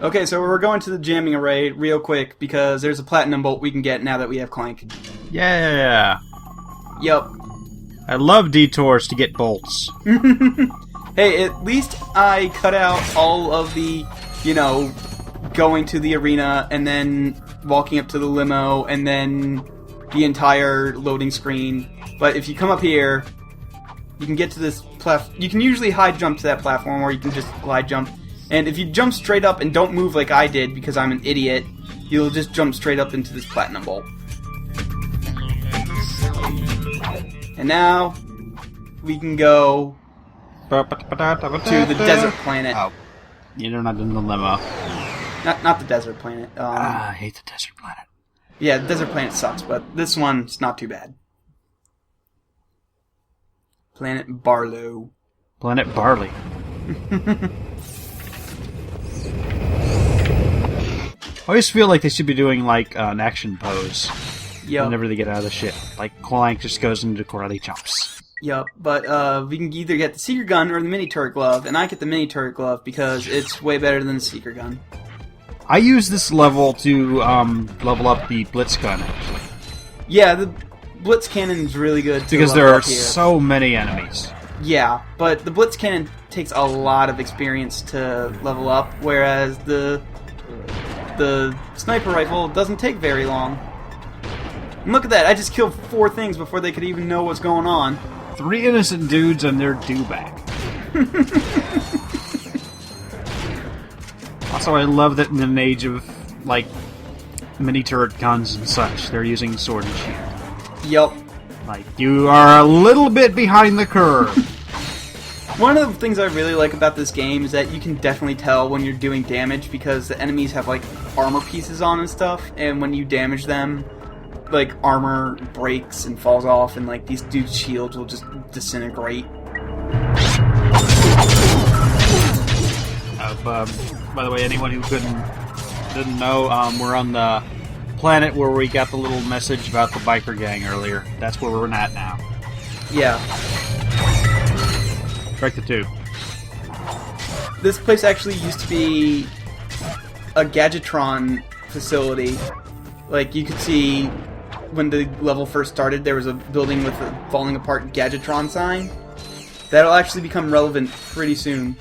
Okay, so we're going to the jamming array real quick because there's a platinum bolt we can get now that we have Clank. Yeah. Yup. I love detours to get bolts. Hey, at least I cut out all of the, going to the arena and then walking up to the limo and then the entire loading screen. But if you come up here, you can get to this you can usually high jump to that platform, or you can just glide jump. And if you jump straight up and don't move like I did because I'm an idiot, you'll just jump straight up into this platinum bolt. And now we can go to the desert planet. Oh, you're not in the limo. Not the desert planet. I hate the desert planet. Yeah, the desert planet sucks, but this one's not too bad. Planet Barlow. Planet Barley. I always feel like they should be doing like an action pose whenever they get out of the ship. Like Clank just goes into karate chomps. Yup, but we can either get the Seeker Gun or the Mini Turret Glove, and I get the Mini Turret Glove because it's way better than the Seeker Gun. I use this level to level up the Blitz Gun, actually. Yeah, the Blitz Cannon is really good to because level there are up here. so many enemies. Yeah, but the Blitz Cannon takes a lot of experience to level up, whereas the sniper rifle doesn't take very long. And look at that, I just killed 4 things before they could even know what's going on. 3 innocent dudes and their dewback. Also, I love that in an age of, like, mini turret guns and such, they're using sword and shield. Yup. Like, you are a little bit behind the curve. One of the things I really like about this game is that you can definitely tell when you're doing damage because the enemies have, like, armor pieces on and stuff, and when you damage them, like, armor breaks and falls off, and, like, these dudes' shields will just disintegrate. By the way, anyone who didn't know, we're on the planet where we got the little message about the biker gang earlier. That's where we're at now. Yeah. Strike the 2. This place actually used to be a Gadgetron facility. Like, you could see when the level first started, there was a building with a falling apart Gadgetron sign. That'll actually become relevant pretty soon.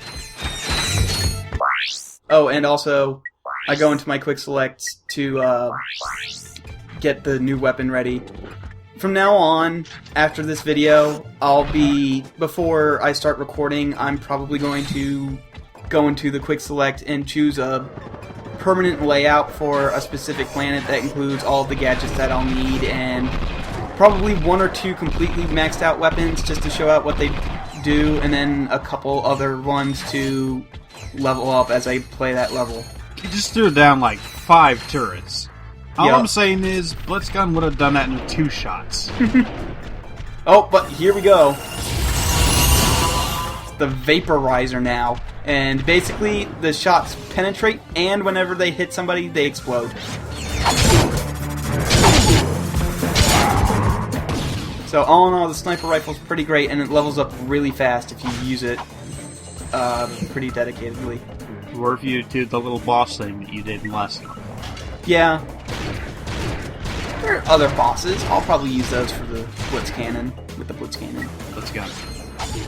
Oh, and also, I go into my quick select to get the new weapon ready. From now on, after this video, before I start recording, I'm probably going to go into the quick select and choose a permanent layout for a specific planet that includes all of the gadgets that I'll need, and probably 1 or 2 completely maxed out weapons just to show out what they do, and then a couple other ones to level up as I play that level. You just threw down like 5 turrets. All Yep. I'm saying is, Blitzgun would have done that in 2 shots. Oh, but here we go. It's the vaporizer now. And basically, the shots penetrate, and whenever they hit somebody, they explode. So all in all, the sniper rifle's pretty great, and it levels up really fast if you use it pretty dedicatedly. Or if you do the little boss thing that you did in last one. Yeah. There are other bosses. I'll probably use those for the Blitz Cannon, with the Blitz Cannon. Blitzgun.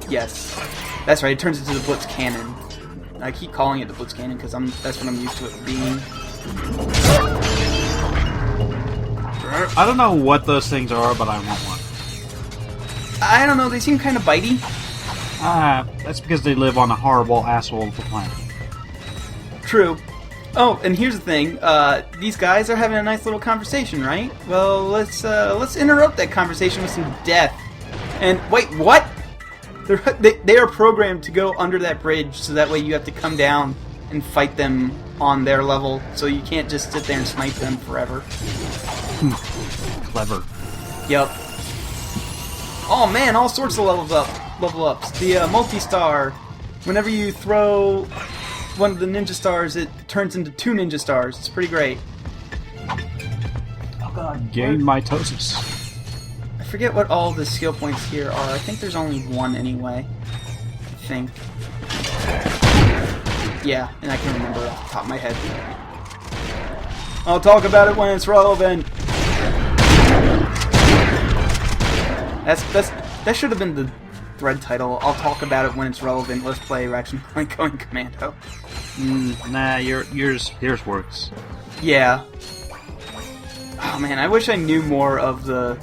Yes. That's right, it turns into the Blitz Cannon. I keep calling it the Blitz Cannon because that's what I'm used to it being. I don't know what those things are, but I want one. I don't know, they seem kind of bitey. That's because they live on a horrible asshole of the planet. True. Oh, and here's the thing. These guys are having a nice little conversation, right? Well, let's interrupt that conversation with some death. And wait, what? They are programmed to go under that bridge, so that way you have to come down and fight them on their level, so you can't just sit there and snipe them forever. Clever. Yep. Oh man, all sorts of level ups. The multi-star. Whenever you throw one of the ninja stars, it turns into 2 ninja stars. It's pretty great. Oh god. Gain mitosis. I forget what all the skill points here are. I think there's only 1 anyway. I think. Yeah, and I can remember it off the top of my head. I'll talk about it when it's relevant. That should have been the thread title. I'll talk about it when it's relevant. Let's play Ratchet and Clank going Commando. Nah, yours works. Yeah. Oh man, I wish I knew more of the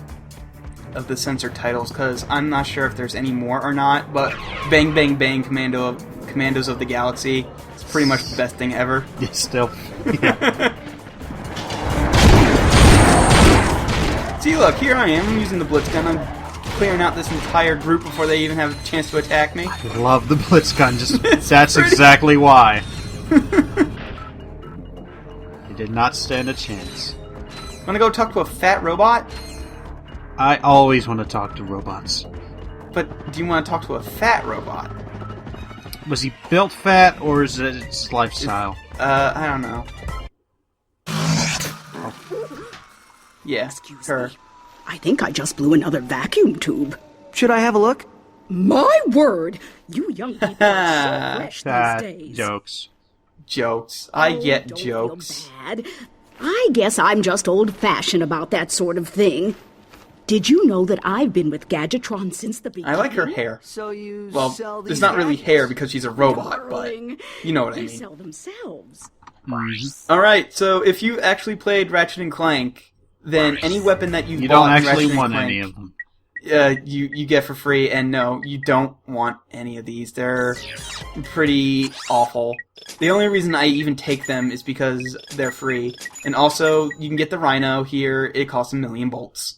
censored titles, because I'm not sure if there's any more or not, but Bang Bang Bang Commandos of the Galaxy is pretty much the best thing ever. Yeah, still. Yeah. See, look, here I am. I'm using the blitz gun. I'm clearing out this entire group before they even have a chance to attack me. I love the blitz gun. That's exactly why. It did not stand a chance. Wanna go talk to a fat robot? I always want to talk to robots. But do you want to talk to a fat robot? Was he built fat, or is it its lifestyle? I don't know. Yeah, Excuse her. me. I think I just blew another vacuum tube. Should I have a look? My word! You young people are so fresh That these days. jokes. Jokes. I Oh, get don't jokes. feel bad. I guess I'm just old-fashioned about that sort of thing. Did you know that I've been with Gadgetron since the beginning? I like her hair. So you Well, sell these it's not really vacuums? hair because she's a robot, but Darling, you know what I they mean. sell themselves. Alright, so if you actually played Ratchet and Clank, then any weapon that You bought don't in actually Ratchet want and any Clank, of them. you get for free, and no, you don't want any of these. They're pretty awful. The only reason I even take them is because they're free. And also, you can get the Rhino here, it costs 1,000,000 bolts.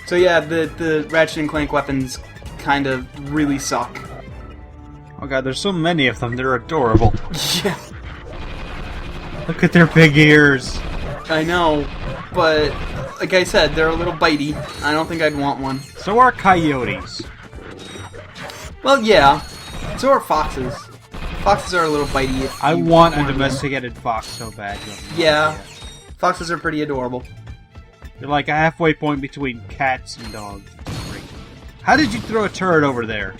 So yeah, the Ratchet and Clank weapons kind of really suck. Oh god, there's so many of them. They're adorable. Yeah, Look at their big ears. I know, but like I said, they're a little bitey. I don't think I'd want one. So are coyotes. Well, yeah, so are foxes. Foxes are a little bitey. If I you want a corner them. domesticated fox so bad. you have no Yeah, idea. foxes are pretty adorable. You're like a halfway point between cats and dogs. Great. How did you throw a turret over there?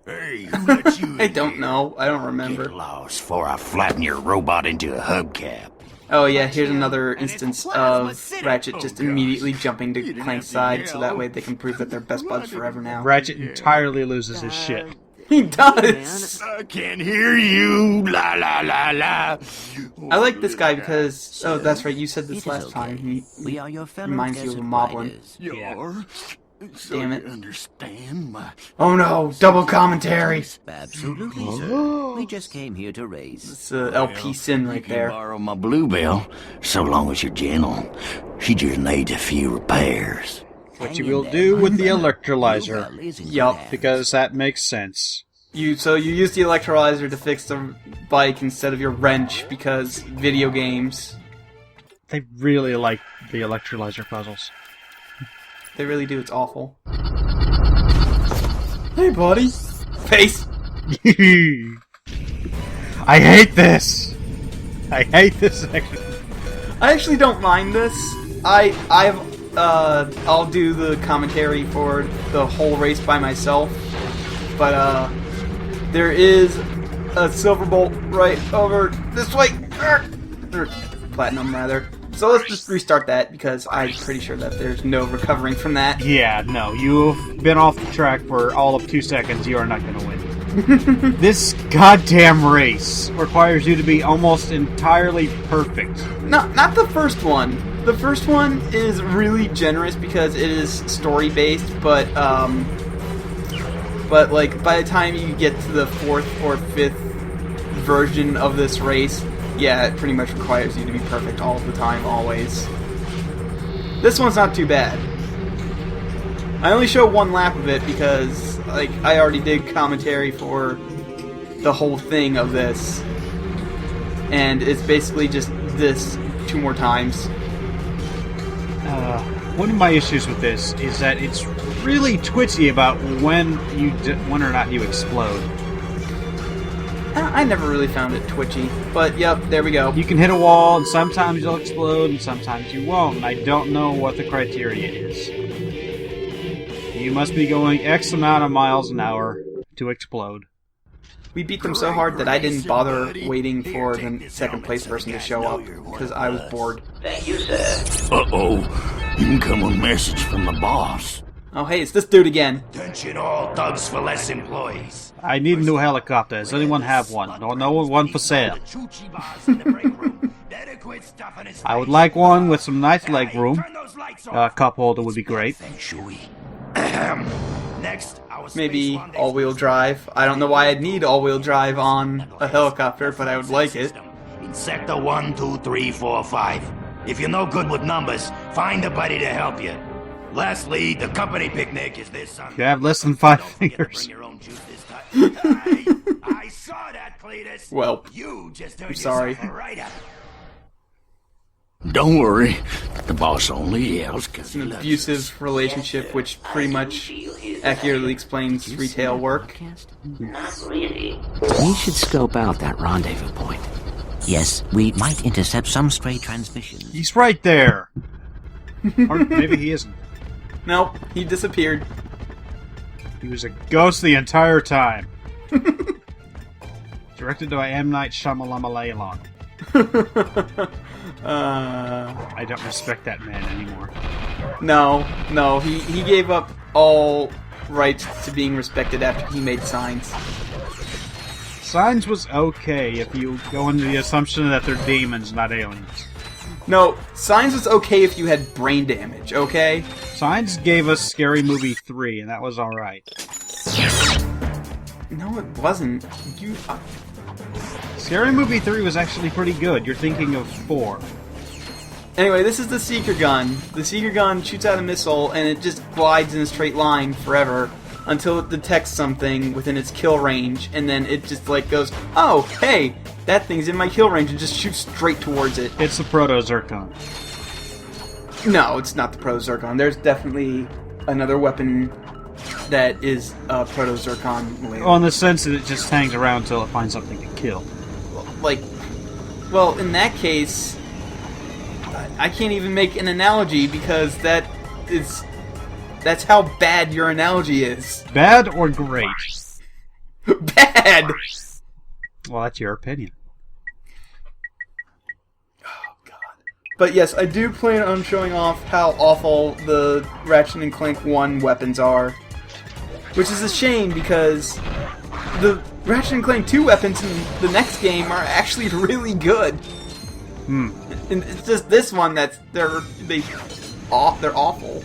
Hey, who let you I in don't here? know. I don't remember. Get lost before I flatten your robot into a hubcap. Oh yeah, here's another instance of Ratchet just immediately jumping to Clank's side, so that way they can prove that they're best buds forever now. Ratchet entirely loses his shit. He does! I can't hear you. La la la la. I like this guy because... Oh, that's right, you said this It is last okay. time. He We are your fellow reminds you of a desert moblin. riders. You're... So Damn it. you understand my... Oh no, double commentary! Absolutely, sir. We just came here to race. It's LP Sin right You can there. borrow my Bluebell, so long as you're gentle. She just needs a few repairs. What you will do with the electrolyzer. Bluebell is in Yup. good hands. Because that makes sense. So you use the electrolyzer to fix the bike instead of your wrench because video games. They really like the electrolyzer puzzles. They really do, it's awful. Hey buddy! Face! I hate this! I hate this section. I actually don't mind this. I'll do the commentary for the whole race by myself. But, there is a silver bolt right over this way. Or platinum, rather. So let's just restart that, because I'm pretty sure that there's no recovering from that. Yeah, no, you've been off the track for all of 2 seconds. You are not going to win. This goddamn race requires you to be almost entirely perfect. No, not the first one. The first one is really generous because it is story-based, but like, by the time you get to the 4th or 5th version of this race, yeah, it pretty much requires you to be perfect all the time, always. This one's not too bad. I only show one lap of it because, like, I already did commentary for the whole thing of this. And it's basically just this 2 more times. One of my issues with this is that it's really twitchy about when or not you explode. I never really found it twitchy, but yep, there we go. You can hit a wall, and sometimes you'll explode, and sometimes you won't. And I don't know what the criteria is. You must be going X amount of miles an hour to explode. We beat them so hard that I didn't bother waiting for the second place person to show up because I was bored. Thank you, sir. Uh-oh. Incoming message from the boss. Oh, hey, it's this dude again. Attention all thugs for less employees. I need a new helicopter. Does anyone have one? Don't know one for sale. I would like one with some nice leg room. A cup holder would be great. Next, Maybe all-wheel drive. I don't know why I'd need all-wheel drive on a helicopter, but I would like it. In sector 1, 2, 3, 4, 5. If you're no good with numbers, find a buddy to help you. Lastly, the company picnic is this Sunday. You have less than 5 fingers. I saw that, Cletus. Well, You just I'm sorry. right up. Don't worry. The boss only yells because It's an abusive relationship, which pretty much accurately explains retail work. Not really. We should scope out that rendezvous point. Yes, we might intercept some stray transmissions. He's right there. Or maybe he isn't. Nope, he disappeared. He was a ghost the entire time. Directed by M. Night Shyamalan. I don't respect that man anymore. No, he gave up all rights to being respected after he made Signs. Signs was okay if you go under the assumption that they're demons, not aliens. No, Signs was okay if you had brain damage, okay? Signs gave us Scary Movie 3, and that was alright. No, it wasn't. Scary Movie 3 was actually pretty good. You're thinking of 4. Anyway, this is the Seeker Gun. The Seeker Gun shoots out a missile, and it just glides in a straight line forever until it detects something within its kill range, and then it just, like, goes, oh, hey, that thing's in my kill range, and just shoots straight towards it. It's the Proto-Zircon. No, it's not the Proto-Zircon. There's definitely another weapon that is Proto-Zircon related. Well, in the sense that it just hangs around until it finds something to kill. Like, well, in that case, I can't even make an analogy because that's how bad your analogy is. Bad or great? Bad! Well, that's your opinion. Oh, God. But yes, I do plan on showing off how awful the Ratchet and Clank 1 weapons are. Which is a shame because the Ratchet and Clank 2 weapons in the next game are actually really good. And it's just this one that's they're awful.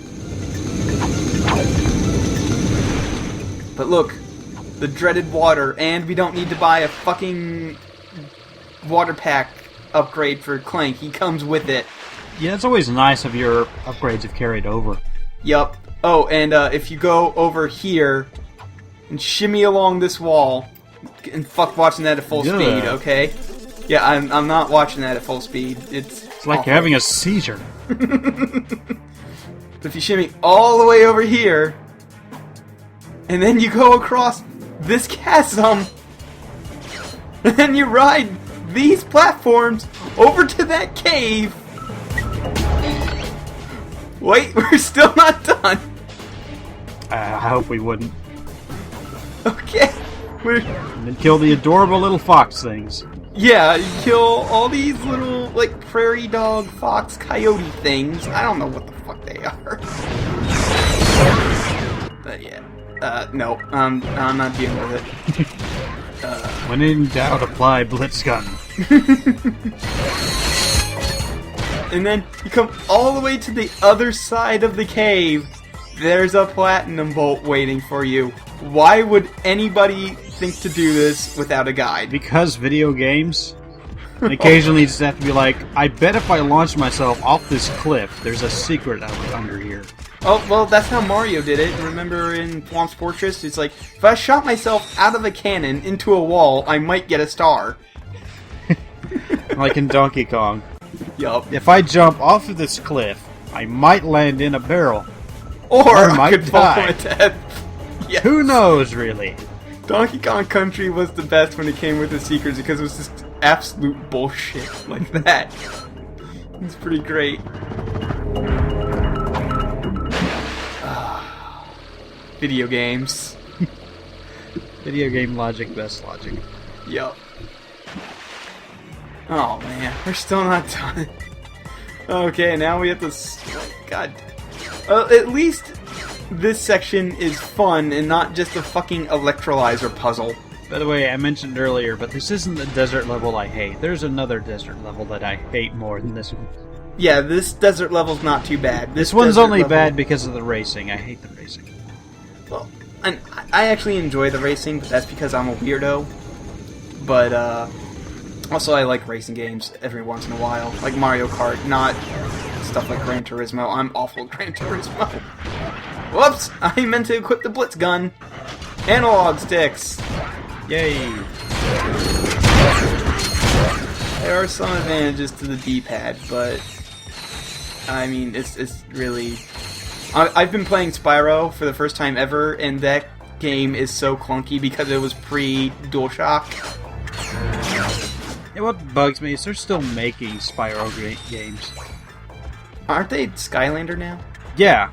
But look, the dreaded water, and we don't need to buy a fucking water pack upgrade for Clank. He comes with it. Yeah, it's always nice if your upgrades have carried over. Yup. Oh, and if you go over here and shimmy along this wall, and fuck watching that at full speed, okay? Yeah, I'm not watching that at full speed. It's like awful. you're having a seizure. But if you shimmy all the way over here, and then you go across this chasm, and then you ride these platforms over to that cave. Wait, we're still not done. I hope we wouldn't. Okay. And then kill the adorable little fox things. Yeah, you kill all these little, like, prairie dog, fox, coyote things. I don't know what the fuck they are. But yeah. No. I'm not dealing with it. When in doubt, apply Blitz Gun. And then you come all the way to the other side of the cave. There's a platinum bolt waiting for you. Why would anybody think to do this without a guide? Because video games. And occasionally you just have to be like, I bet if I launch myself off this cliff, there's a secret under here. Oh, well, that's how Mario did it. Remember in Swamp's Fortress? It's like, if I shot myself out of a cannon into a wall, I might get a star. Like in Donkey Kong. Yup. If I jump off of this cliff, I might land in a barrel. Or I might could fall die. to death. Yes. Who knows, really? Donkey Kong Country was the best when it came with the secrets because it was just absolute bullshit like that. It's pretty great. video games. Video game logic, best logic. Yup. Oh man, we're still not done. Okay, now we have to... God. At least this section is fun and not just a fucking electrolyzer puzzle. By the way, I mentioned earlier, but this isn't the desert level I hate. There's another desert level that I hate more than this one. Yeah, this desert level's not too bad. This one's only bad because of the racing. I hate the racing. Well, and I actually enjoy the racing, but that's because I'm a weirdo. But, also I like racing games every once in a while. Like Mario Kart, not stuff like Gran Turismo. I'm awful at Gran Turismo. Whoops! I meant to equip the Blitz gun. Analog sticks. Yay! There are some advantages to the D-pad, but I mean, it's really... I've been playing Spyro for the first time ever, and that game is so clunky because it was pre-DualShock. Yeah, what bugs me is they're still making Spyro games. Aren't they Skylander now? Yeah,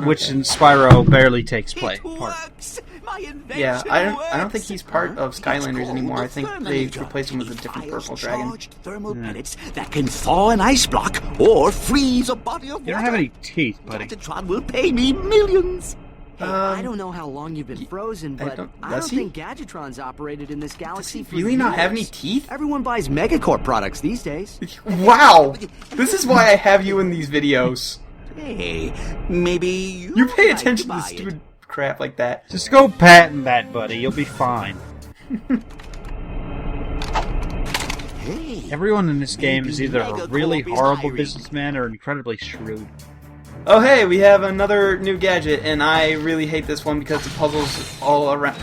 which in Spyro barely takes part. Yeah, I don't think he's part of Skylanders anymore. I think they replaced him with a different purple dragon. Thermal pellets that can thaw an ice block or freeze a body of water. You don't have any teeth, buddy. Gadgetron will pay me millions. Hey, I don't know how long you've been frozen, but I don't he? think Gadgetron's operated in this galaxy for Really not have any years. teeth? Everyone buys Megacorp products these days. Wow! This is why I have you in these videos. Hey, maybe You pay like attention to buy stupid it. crap like that. Just go patent that, buddy. You'll be fine. Hey, Everyone in this game is either a really horrible businessman or incredibly shrewd. Oh hey, we have another new gadget, and I really hate this one because the puzzles all around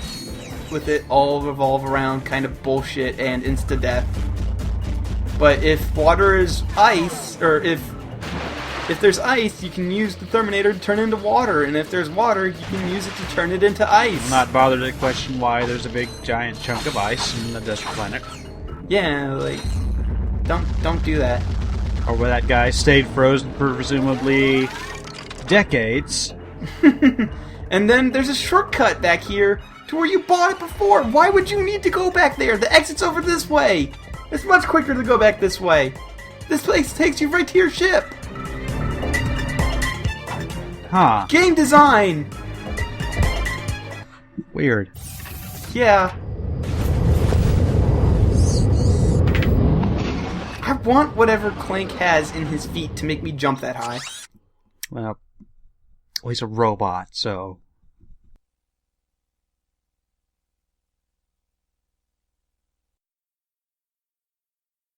with it all revolve around kind of bullshit and insta-death. But if water is ice, or if there's ice, you can use the Terminator to turn into water, and if there's water, you can use it to turn it into ice. I'm not bothered to question why there's a big giant chunk of ice in the desert planet. Yeah, like don't do that. Or where that guy stayed frozen for presumably decades. And then there's a shortcut back here to where you bought it before. Why would you need to go back there? The exit's over this way. It's much quicker to go back this way. This place takes you right to your ship. Huh. Game design. Weird. Yeah. I want whatever Clank has in his feet to make me jump that high. Well, he's a robot, so